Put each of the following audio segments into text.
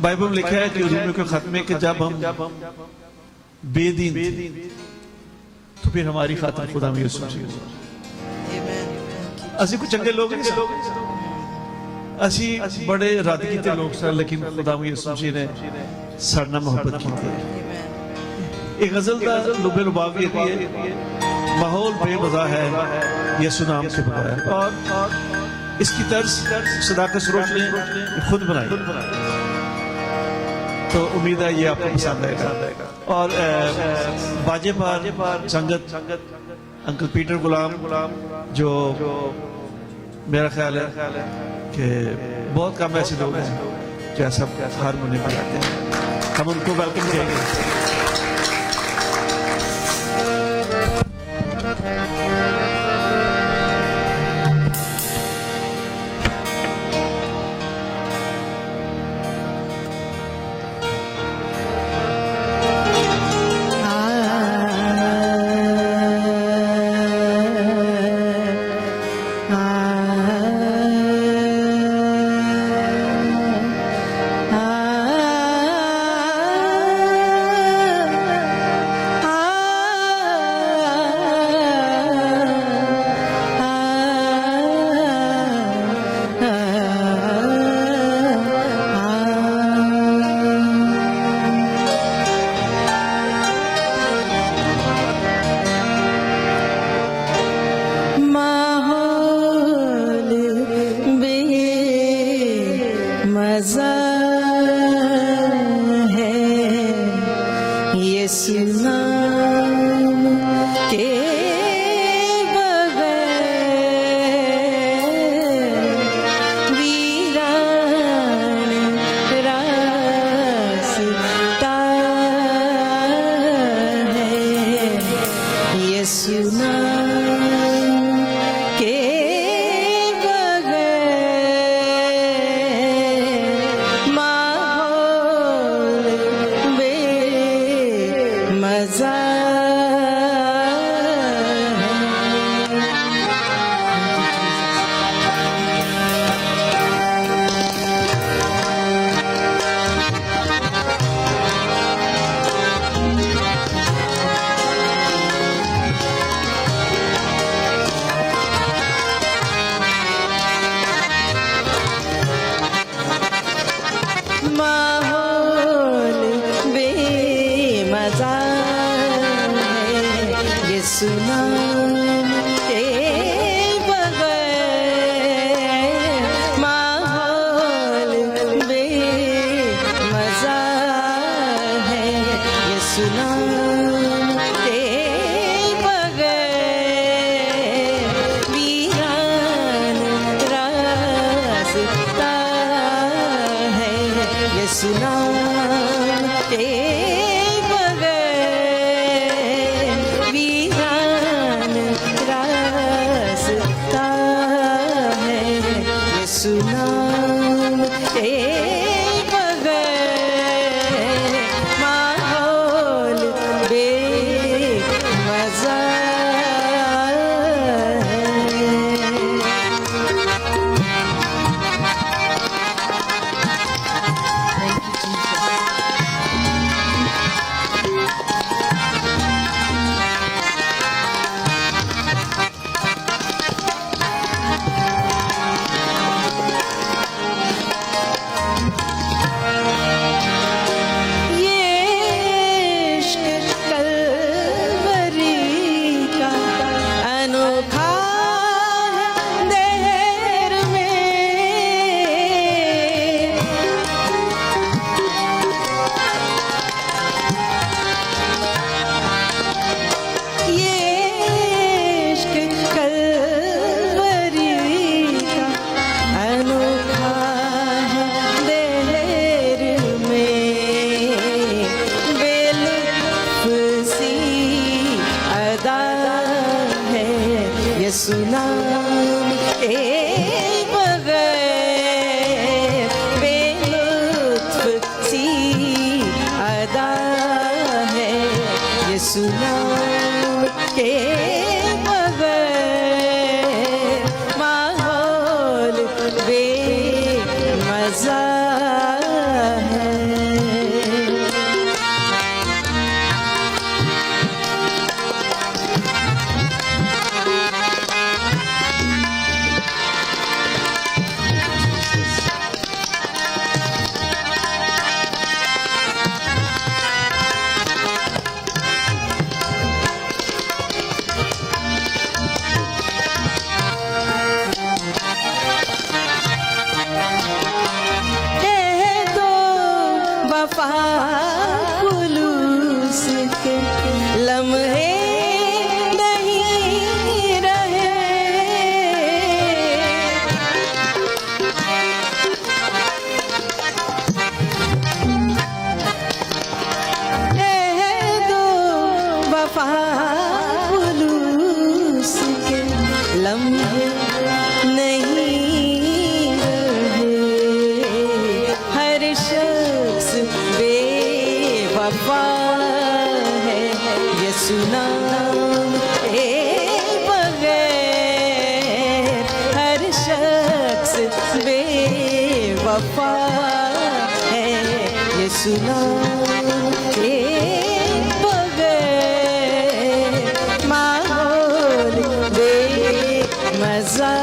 Bible में लिखा है कि रोमियो के खत में कि जब हम बेदीन थे तो फिर हमारी खातिर खुदा में यीशु असी कुछ चंगे लोग नहीं असी बड़े इरादे कीते लोग सर लेकिन खुदा में यीशु मसीह ने साडे मोहब्बत की थी। एक गजल का लुबे लुबाव ये है माहौल बेमज़ा है यीशु नाम के बगैर और इसकी तर्ज सदाकत सरोज ने खुद बनाई तो उम्मीद है ये आपको पसंद आएगा। और बाजे पर संगत अंकल पीटर गुलाम जो मेरा ख्याल है कि बहुत कम ऐसे लोग हैं जो ऐसा हारमोनियम बजाते हैं, हम उनको वेलकम करेंगे। बेमज़ा है। वफा है यीशु नाम के बगैर माहौल बेमज़ा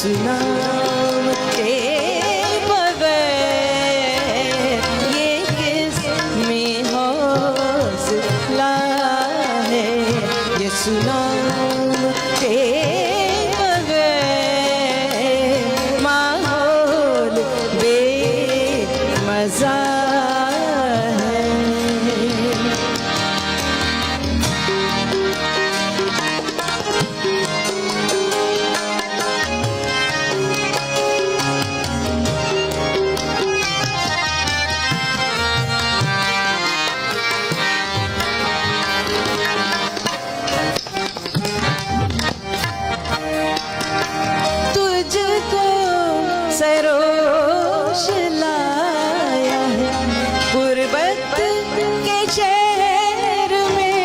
नाम के बगैर ये किस में हौसला है यीशु नाम के बगैर माहौल बेमज़ा सरोश लाया है गुरबत के शहर में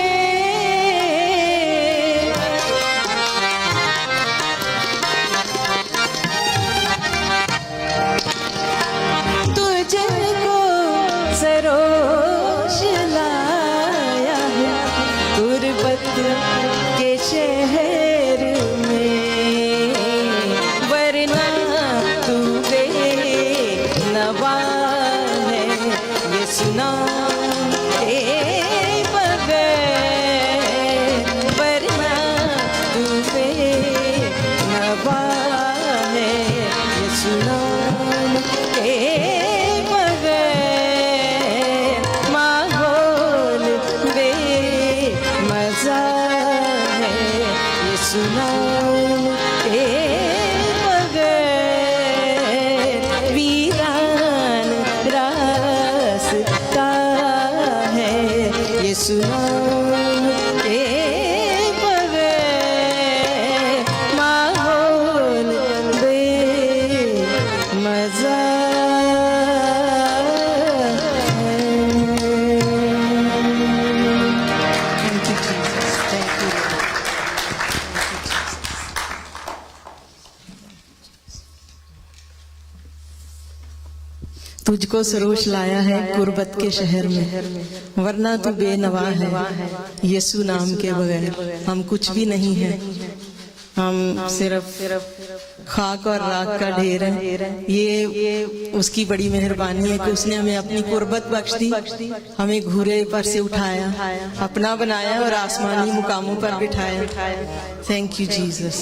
तुझको सरोश लाया है गुरबत के शहर में वरना नवा है यीशु नाम के बगैर वरना तू बेनवा है यीशु नाम के बगैर माहौल बेमज़ा है यीशु नाम के यीशु नाम के बगैर माहौल बेमज़ा तुझको सरोश लाया है गुरबत के शहर में वरना तू बेनवा है यीशु नाम के बगैर हम कुछ भी नहीं है हम सिर्फ खाक और राख का ढेर है ये उसकी बड़ी मेहरबानी है कि उसने हमें अपनी गुरबत बख्श दी हमें घूरे पर से उठाया अपना बनाया और आसमानी मुकामों पर बिठाया थैंक यू जीसस